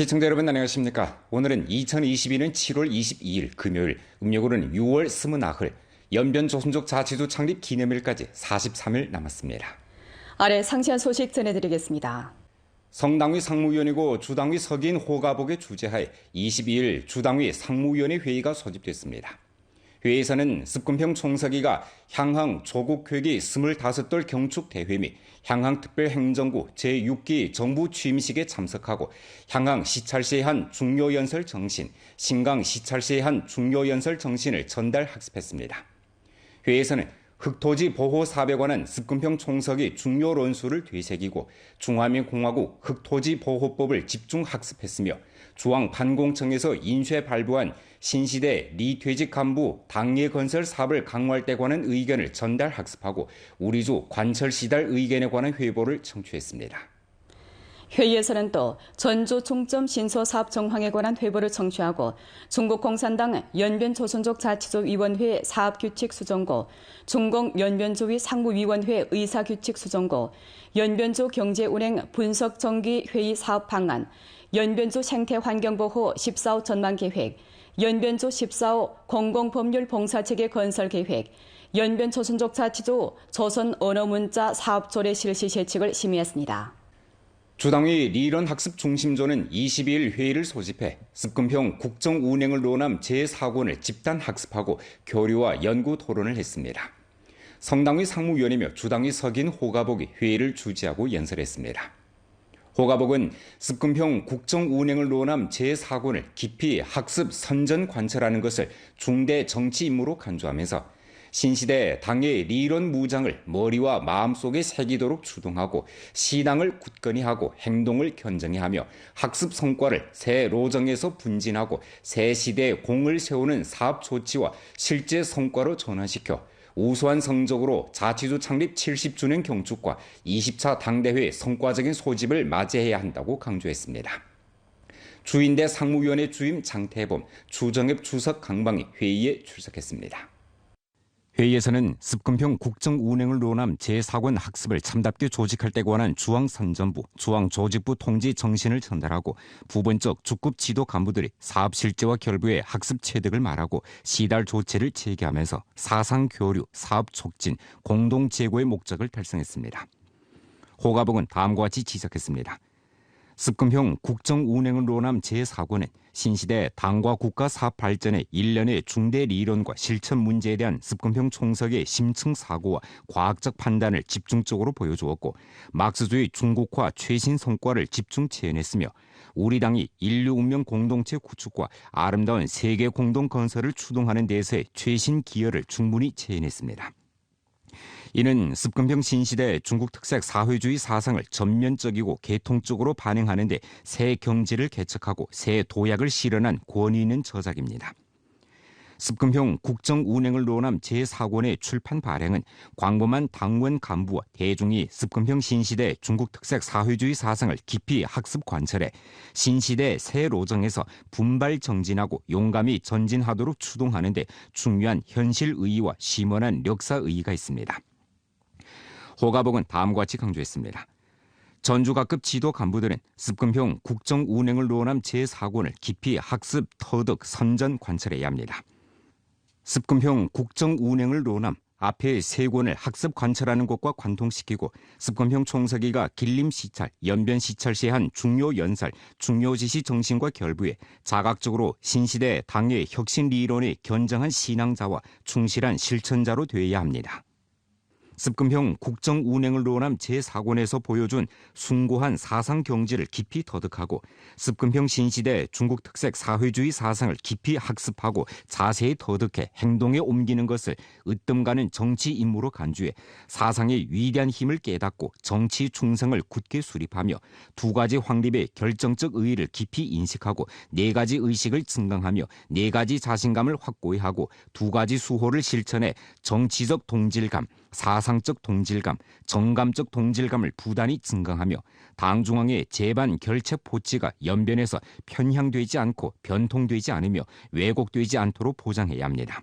시청자 여러분 안녕하십니까? 오늘은 2022년 7월 22일 금요일, 음력으로는 6월 29일, 연변조선족 자치도 창립 기념일까지 43일 남았습니다. 아래 상세한 소식 전해드리겠습니다. 성당위 상무위원이고 주당위 서기인 호가복의 주재하에 22일 주당위 상무위원회 회의가 소집됐습니다. 회의에서는 습근평 총서기가 향항 조국회기 25돌 경축대회 및 향항 특별행정구 제6기 정부 취임식에 참석하고 향항 시찰시의 한 중요연설 정신, 신강 시찰시의 한 중요연설 정신을 전달 학습했습니다. 회의에서는 흑토지 보호 사업에 관한 습근평 총서기 중요論수를 되새기고 중화민공화국 흑토지 보호법을 집중 학습했으며 중앙반공청에서 인쇄 발부한 신시대 리퇴직 간부 당례 건설 사업을 강화할 때 관한 의견을 전달 학습하고 우리주 관철 시달 의견에 관한 회보를 청취했습니다. 회의에서는 또 전주 중점 신소 사업 정황에 관한 회보를 청취하고 중국 공산당 연변조선족 자치조 위원회 사업규칙 수정고, 중공 연변조위 상무위원회 의사규칙 수정고, 연변조 경제운행 분석정기 회의 사업 방안, 연변조 생태환경보호 14호 전망계획, 연변조 14호 공공법률 봉사체계 건설 계획, 연변조선족 자치조 조선 언어문자 사업조례 실시 세칙을 심의했습니다. 주당위 리런학습중심조는 22일 회의를 소집해 습근평 국정운행을 논함 제4권을 집단 학습하고 교류와 연구 토론을 했습니다. 성당위 상무위원이며 주당위 서기인 호가복이 회의를 주재하고 연설했습니다. 호가복은 습근평 국정운행을 논함 제4권을 깊이 학습 선전 관철하는 것을 중대 정치 임무로 간주하면서 신시대 당의 리런 무장을 머리와 마음속에 새기도록 추동하고 신앙을 굳건히 하고 행동을 견정히 하며 학습 성과를 새 로정에서 분진하고 새 시대에 공을 세우는 사업 조치와 실제 성과로 전환시켜 우수한 성적으로 자치도 창립 70주년 경축과 20차 당대회 성과적인 소집을 맞이해야 한다고 강조했습니다. 주인대 상무위원회 주임 장태범, 주정엽 주석 강방이 회의에 출석했습니다. 회의에서는 습근평 국정운행을 논함 제4권 학습을 참답게 조직할 때 관한 중앙선전부, 중앙조직부 통지 정신을 전달하고 부본적 주급 지도 간부들이 사업 실제와 결부의 학습 체득을 말하고 시달 조치를 체계하면서 사상 교류, 사업 촉진, 공동 제고의 목적을 달성했습니다. 호가복은 다음과 같이 지적했습니다. 습근평 국정운행을 논함 제4권은 신시대 당과 국가 사업 발전의 일련의 중대 리론과 실천 문제에 대한 습근평 총석의 심층 사고와 과학적 판단을 집중적으로 보여주었고 막스주의 중국화 최신 성과를 집중 재현했으며 우리 당이 인류 운명 공동체 구축과 아름다운 세계 공동 건설을 추동하는 데서의 최신 기여를 충분히 재현했습니다. 이는 습근평 신시대 중국 특색 사회주의 사상을 전면적이고 개통적으로 반영하는 데 새 경지를 개척하고 새 도약을 실현한 권위 있는 저작입니다. 습근평 국정운행을 논함 제4권의 출판 발행은 광범한 당원 간부와 대중이 습근평 신시대 중국 특색 사회주의 사상을 깊이 학습 관철해 신시대 새 로정에서 분발 정진하고 용감히 전진하도록 추동하는 데 중요한 현실 의의와 심원한 역사 의의가 있습니다. 호가복은 다음과 같이 강조했습니다. 전주각급 지도 간부들은 습근평 국정운행을 논함 제4권을 깊이 학습, 터득, 선전 관철해야 합니다. 습근평 국정운행을 논함 앞에 세 권을 학습 관철하는 것과 관통시키고 습근평 총서기가 길림시찰, 연변시찰시에 한 중요 연설, 중요 지시 정신과 결부에 자각적으로 신시대 당의 혁신 리론에 견정한 신앙자와 충실한 실천자로 되어야 합니다. 습근평 국정운행을 논함 제4권에서 보여준 숭고한 사상 경지를 깊이 터득하고 습근평 신시대 중국 특색 사회주의 사상을 깊이 학습하고 자세히 터득해 행동에 옮기는 것을 으뜸가는 정치 임무로 간주해 사상의 위대한 힘을 깨닫고 정치 충성을 굳게 수립하며 두 가지 확립의 결정적 의의를 깊이 인식하고 네 가지 의식을 증강하며 네 가지 자신감을 확고히 하고 두 가지 수호를 실천해 정치적 동질감, 사상적 동질감, 정감적 동질감을 부단히 증강하며 당중앙의 제반 결책 포치가 연변에서 편향되지 않고 변통되지 않으며 왜곡되지 않도록 보장해야 합니다.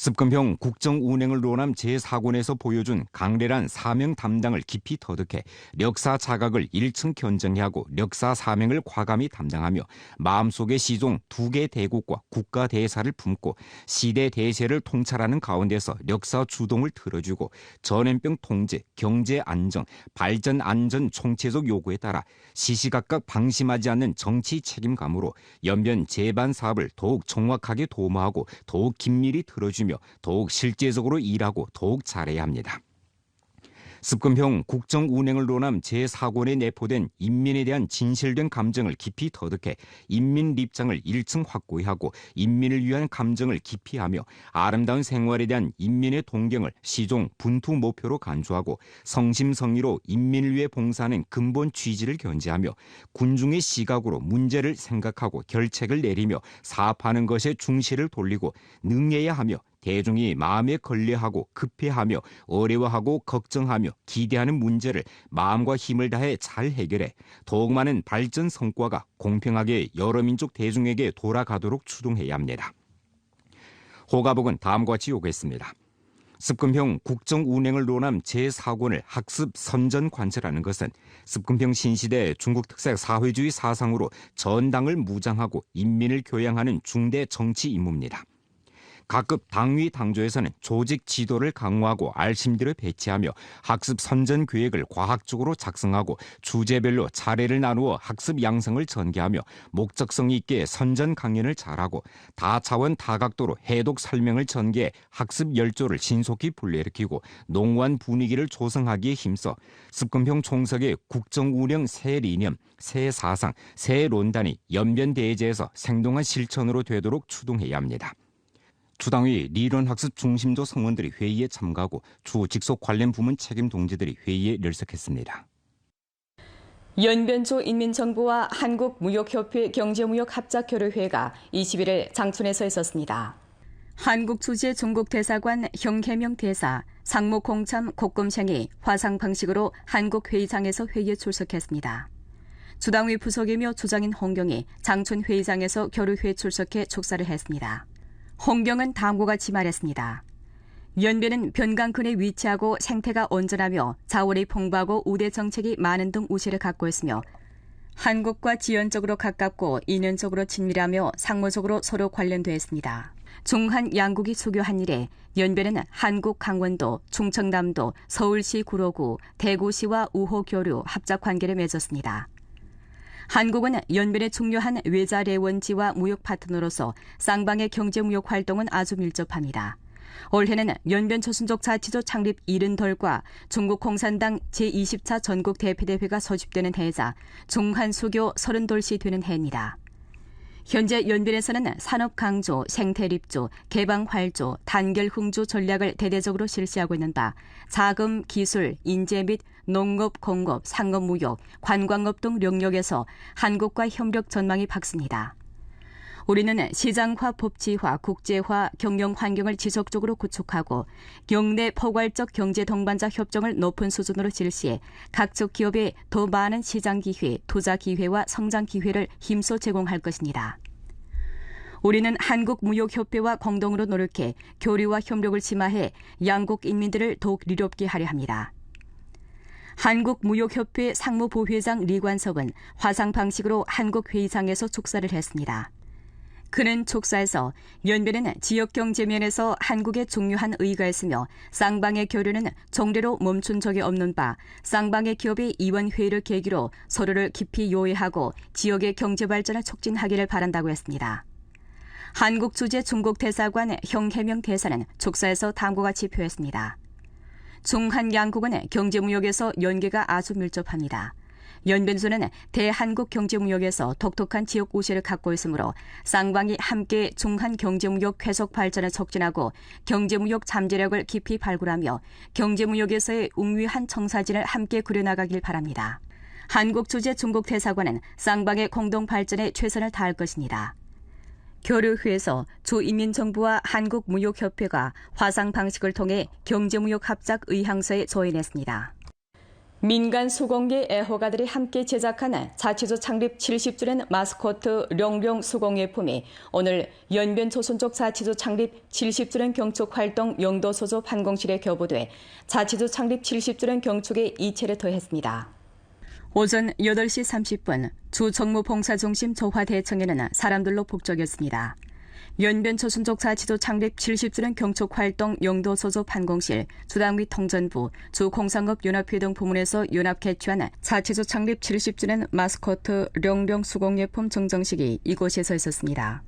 습근평 국정운행을 논함 제4권에서 보여준 강렬한 사명 담당을 깊이 터득해 력사 자각을 1층 견정해 하고 력사 사명을 과감히 담당하며 마음속의 시종 2개 대국과 국가 대사를 품고 시대 대세를 통찰하는 가운데서 력사 주동을 틀어주고 전염병 통제, 경제 안정, 발전 안전 총체적 요구에 따라 시시각각 방심하지 않는 정치 책임감으로 연변 제반 사업을 더욱 정확하게 도모하고 더욱 긴밀히 들어주며 더욱 실제적으로 일하고 더욱 잘해야 합니다. 습근평 국정운행을 논함 제4권에 내포된 인민에 대한 진실된 감정을 깊이 터득해 인민 입장을 1층 확고히 하고 인민을 위한 감정을 깊이 하며 아름다운 생활에 대한 인민의 동경을 시종 분투 목표로 간주하고 성심성의로 인민을 위해 봉사하는 근본 취지를 견지하며 군중의 시각으로 문제를 생각하고 결책을 내리며 사업하는 것에 중시를 돌리고 능해야 하며 대중이 마음에 걸려하고 급해하며 어려워하고 걱정하며 기대하는 문제를 마음과 힘을 다해 잘 해결해 더욱 많은 발전 성과가 공평하게 여러 민족 대중에게 돌아가도록 추동해야 합니다. 호가복은 다음과 같이 요구했습니다. 습근평 국정운행을 논함 제4권을 학습 선전 관찰하는 것은 습근평 신시대 중국 특색 사회주의 사상으로 전당을 무장하고 인민을 교양하는 중대 정치 임무입니다. 각급 당위 당조에서는 조직 지도를 강화하고 알심들을 배치하며 학습 선전 계획을 과학적으로 작성하고 주제별로 차례를 나누어 학습 양성을 전개하며 목적성 있게 선전 강연을 잘하고 다차원 다각도로 해독 설명을 전개해 학습 열조를 신속히 불러일으키고 농후한 분위기를 조성하기에 힘써 습근평 총석의 국정운영 새 이념, 새 사상, 새 논단이 연변대제에서 생동한 실천으로 되도록 추동해야 합니다. 주당위 리론학습 중심조 성원들이 회의에 참가하고 주 직속 관련 부문 책임 동지들이 회의에 출석했습니다. 연변조 인민정부와 한국무역협회 경제무역합작교류회가 21일 장춘에서 있었습니다. 한국 주재 중국대사관 형해명 대사, 상무 공참 kok금생이 화상 방식으로 한국회의장에서 회의에 출석했습니다. 주당위 부속이며 주장인 홍경이 장춘 회의장에서 교류회에 출석해 촉사를 했습니다. 홍경은 다음과 같이 말했습니다. 연변은 변강근에 위치하고 생태가 온전하며 자원이 풍부하고 우대 정책이 많은 등 우세를 갖고 있으며 한국과 지연적으로 가깝고 인연적으로 친밀하며 상호적으로 서로 관련되어 있습니다. 중한 양국이 수교한 이래 연변은 한국 강원도, 충청남도, 서울시 구로구, 대구시와 우호 교류 합작 관계를 맺었습니다. 한국은 연변의 중요한 외자 내원지와 무역 파트너로서 쌍방의 경제무역 활동은 아주 밀접합니다. 올해는 연변 조선족 자치조 창립 70돌과 중국 공산당 제20차 전국 대표대회가 소집되는 해이자 중한수교 30돌시 되는 해입니다. 현재 연변에서는 산업 강조, 생태 립조, 개방 활조, 단결 흥조 전략을 대대적으로 실시하고 있는 바 자금, 기술, 인재 및 농업, 공업, 상업, 무역, 관광업 등 영역에서 한국과 협력 전망이 밝습니다. 우리는 시장화, 법치화, 국제화, 경영 환경을 지속적으로 구축하고 경내 포괄적 경제 동반자 협정을 높은 수준으로 실시해 각종 기업에 더 많은 시장 기회, 투자 기회와 성장 기회를 힘써 제공할 것입니다. 우리는 한국무역협회와 공동으로 노력해 교류와 협력을 심화해 양국 인민들을 더욱 리롭게 하려 합니다. 한국무역협회 상무부회장 리관석은 화상 방식으로 한국회의장에서 촉사를 했습니다. 그는 촉사에서 연변은 지역경제면에서 한국에 중요한 의의가 있으며 쌍방의 교류는 정례로 멈춘 적이 없는 바 쌍방의 기업이 이번 회의를 계기로 서로를 깊이 요해하고 지역의 경제발전을 촉진하기를 바란다고 했습니다. 한국 주재 중국 대사관 형해명 대사는 촉사에서 다음과 같이 표했습니다. 중한 양국은 경제무역에서 연계가 아주 밀접합니다. 연변조는 대한국 경제무역에서 독특한 지역 우세를 갖고 있으므로 쌍방이 함께 중한 경제무역 계속 발전을 촉진하고 경제무역 잠재력을 깊이 발굴하며 경제무역에서의 웅위한 청사진을 함께 그려나가길 바랍니다. 한국 주재 중국 대사관은 쌍방의 공동 발전에 최선을 다할 것입니다. 교류회에서 주인민정부와 한국무역협회가 화상 방식을 통해 경제무역 합작 의향서에 조인했습니다. 민간 수공예 애호가들이 함께 제작한 자치조 창립 70주년 마스코트 룡룡 수공예품이 오늘 연변 조선족 자치조 창립 70주년 경축 활동 영도소조 판공실에 교부돼 자치조 창립 70주년 경축에 이체를 더했습니다. 오전 8시 30분 주 정무봉사중심 조화대청에는 사람들로 북적였습니다. 연변 조선족 자치도 창립 70주년 경축 활동 영도소조 판공실, 주당위 통전부, 주공상업연합회 등 부문에서 연합 개최한 자치조 창립 70주년 마스코트 룡룡 수공예품 증정식이 이곳에서 있었습니다.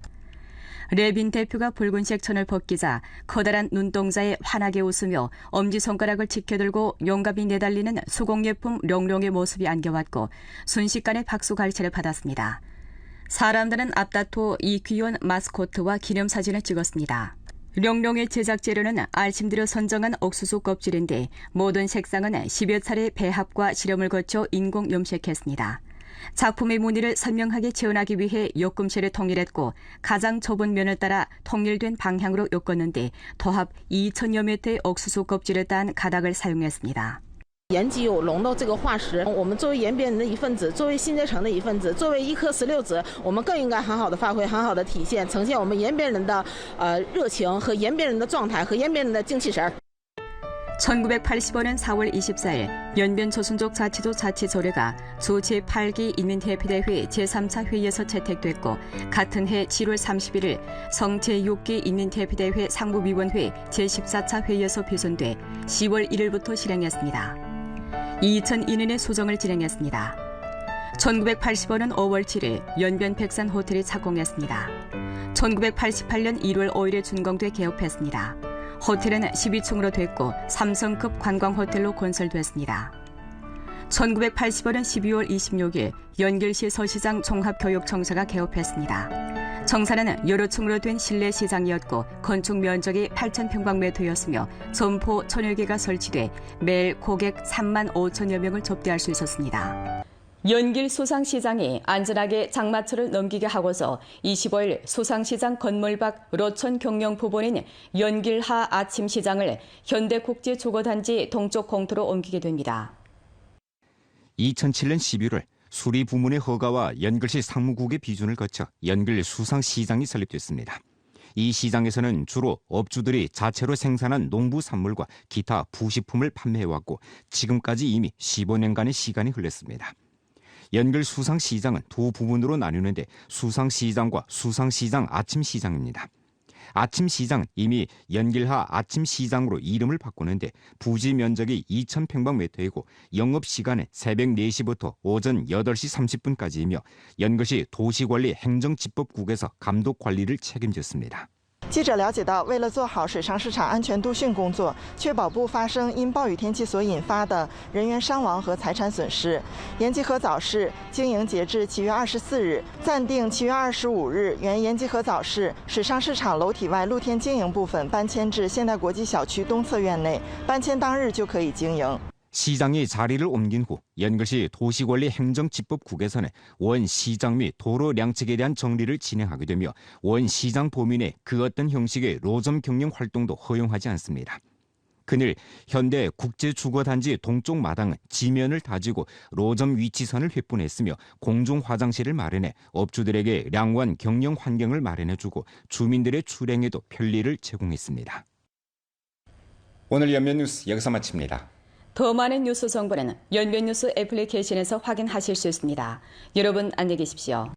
레빈 대표가 붉은색 천을 벗기자 커다란 눈동자에 환하게 웃으며 엄지손가락을 지켜들고 용감히 내달리는 수공예품 룡룡의 모습이 안겨왔고 순식간에 박수 갈채를 받았습니다. 사람들은 앞다퉈 이 귀여운 마스코트와 기념사진을 찍었습니다. 룡룡의 제작 재료는 알심들여 선정한 옥수수 껍질인데 모든 색상은 10여 차례 배합과 실험을 거쳐 인공 염색했습니다. 작품의 무늬를 선명하게 재현하기 위해 엮음체를 통일했고 가장 좁은 면을 따라 통일된 방향으로 엮었는데 도합 2,000여 매트의 옥수수 껍질을 딴 가닥을 사용했습니다. 延吉有龙的这个化石，我们作为延边人的一份子，作为新街城的一份子，作为一科16子，我们更应该很好的发挥，很好的体现，呈现我们延边人的热情和延边人的状态和延边人的精气神。 1985년 4월 24일 연변 조선족 자치도 자치조례가 주 제8기 인민대표대회 제3차 회의에서 채택됐고 같은 해 7월 31일 성 제6기 인민대표대회 상무위원회 제14차 회의에서 배선돼 10월 1일부터 실행했습니다. 2002년에 수정을 진행했습니다. 1985년 5월 7일 연변 백산 호텔이 착공했습니다. 1988년 1월 5일에 준공돼 개업했습니다. 호텔은 12층으로 됐고 3성급 관광호텔로 건설됐습니다. 1985년 12월 26일 연길시 서시장 종합교육청사가 개업했습니다. 청사는 여러 층으로 된 실내 시장이었고 건축 면적이 8,000평방미터였으며 점포 1,000여 개가 설치돼 매일 고객 3만 5천여 명을 접대할 수 있었습니다. 연길 수상시장이 안전하게 장마철을 넘기게 하고서 25일 수상시장 건물 밖 로천 경영 부분인 연길하 아침시장을 현대국제주거단지 동쪽 공터로 옮기게 됩니다. 2007년 11월 수리 부문의 허가와 연길시 상무국의 비준을 거쳐 연길 수상시장이 설립됐습니다. 이 시장에서는 주로 업주들이 자체로 생산한 농부산물과 기타 부식품을 판매해왔고 지금까지 이미 15년간의 시간이 흘렀습니다. 연길 수상시장은 두 부분으로 나뉘는데 수상시장과 수상시장 아침시장입니다. 아침시장은 이미 연길하 아침시장으로 이름을 바꾸는데 부지 면적이 2,000평방미터이고 영업시간은 새벽 4시부터 오전 8시 30분까지이며 연길시 도시관리 행정집법국에서 감독관리를 책임졌습니다. 记者了解到，为了做好水上市场安全督训工作，确保不发生因暴雨天气所引发的人员伤亡和财产损失，延吉河早市经营截至7月24日，暂定7月25日原延吉河早市水上市场楼体外露天经营部分搬迁至现代国际小区东侧院内，搬迁当日就可以经营。 시장이 자리를 옮긴 후 연길시 도시관리 행정집법국에서는 원 시장 및 도로 량측에 대한 정리를 진행하게 되며 원 시장 범위 내 그 어떤 형식의 로점 경영 활동도 허용하지 않습니다. 그늘 현대 국제주거단지 동쪽 마당은 지면을 다지고 로점 위치선을 획분했으며 공중 화장실을 마련해 업주들에게 량완 경영 환경을 마련해주고 주민들의 출행에도 편리를 제공했습니다. 오늘 연변 뉴스 여기서 마칩니다. 더 많은 뉴스 정보는 연변뉴스 애플리케이션에서 확인하실 수 있습니다. 여러분 안녕히 계십시오.